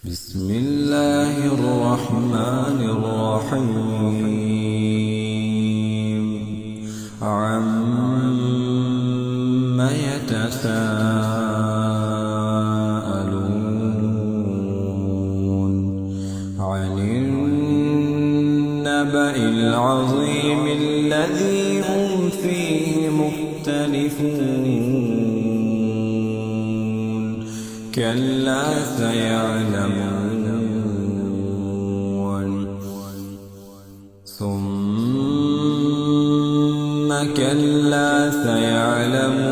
بسم الله الرحمن الرحيم عم يتساءلون عن النبأ العظيم الذي هم فيه مختلفون كلا سيعلمون ثم كلا سيعلمون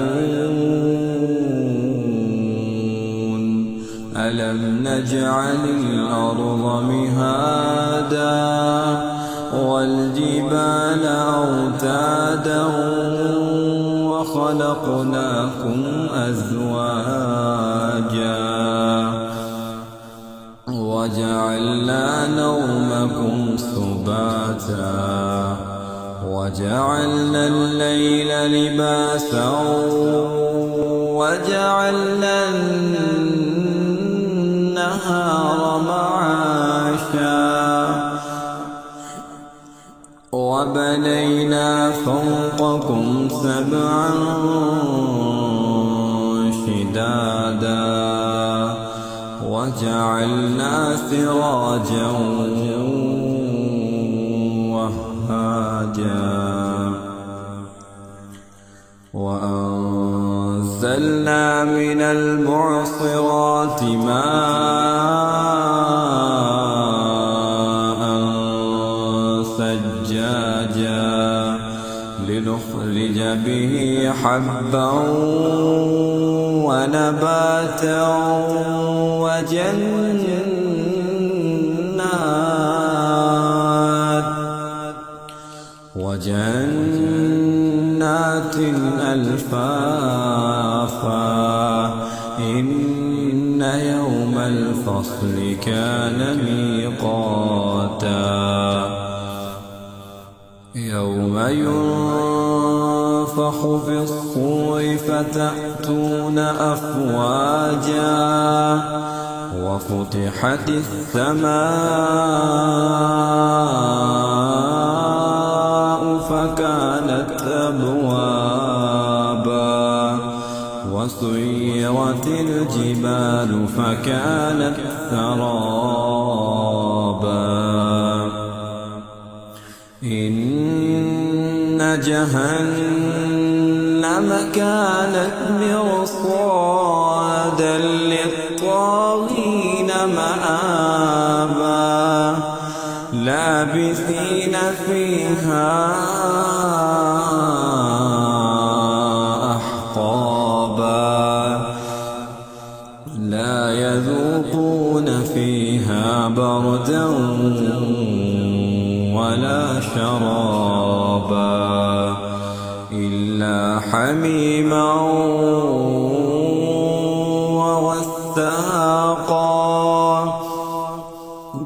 ألم نجعل الأرض مهادا والجبال أوتادا وخلقناكم أزواجا وجعلنا نومكم سباتا وجعلنا الليل لباسا وجعلنا النهار معاشا وبنينا فوقكم سبعا شدادا وجعلنا سراجا وهاجا وأنزلنا من المعصرات ماء ثجاجا لنخرج به حبا ونباتا وجنات ألفافا إن يوم الفصل كان ميقاتا يوم ينفخ في الصور فتأتون أفواجا وفتحت السماء فكانت أبوابا وسيرت الجبال فكانت سرابا إن جهنم كانت مرصادا للطاغين مآبا لابثين فيها أحقابا لا يذوقون فيها بردا ولا شرابا إلا حميما ووثاقا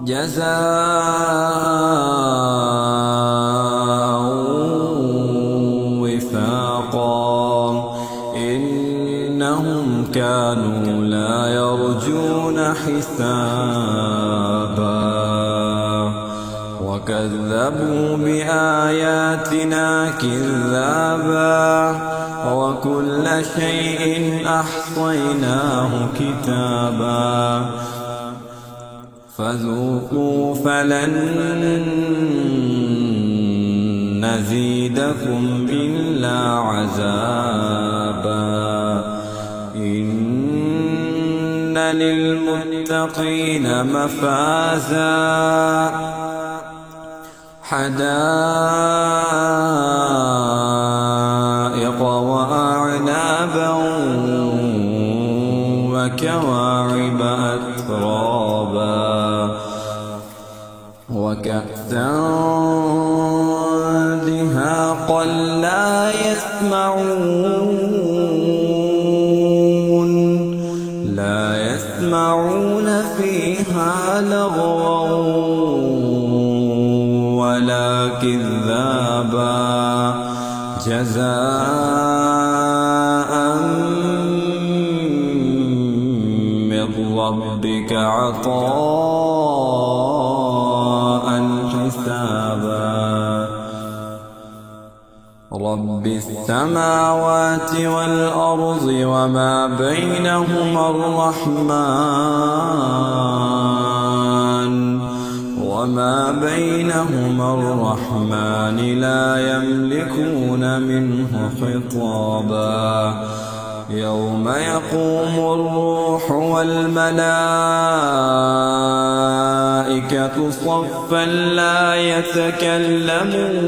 جزاء وفاقا إنهم كانوا لا يرجون حسابا وكذبوا بآياتنا كذابا وكل شيء أحصيناه كتابا فذوقوا فلن نزيدكم إلا عذابا إن للمتقين مفازا حدائق وأعنابا وكواعب أترابا وكأسا دهاقا لا يسمعون فيها لغوا ولا كذابا جزاء ربك عطاء حسابا رب السماوات والأرض وما بينهما الرحمن لا يملكون منه خطابا يوم يقوم الروح والملائكة صفا لا يتكلمون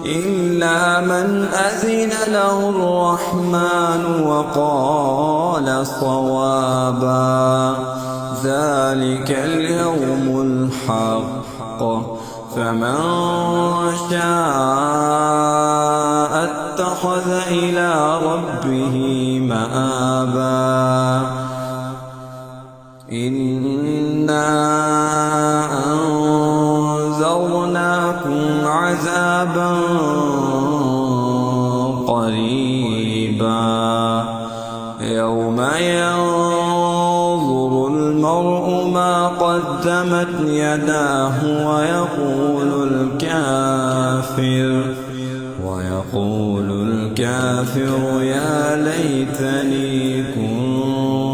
إلا من أذن له الرحمن وقال صوابا ذلك اليوم الحق فمن شاء اتخذ إلى ربه مآبا إنا أنذرناكم عذابا قريبا يوم ينظر المرء ما قدمت يداه ويقول الكافر يا ليتني كنت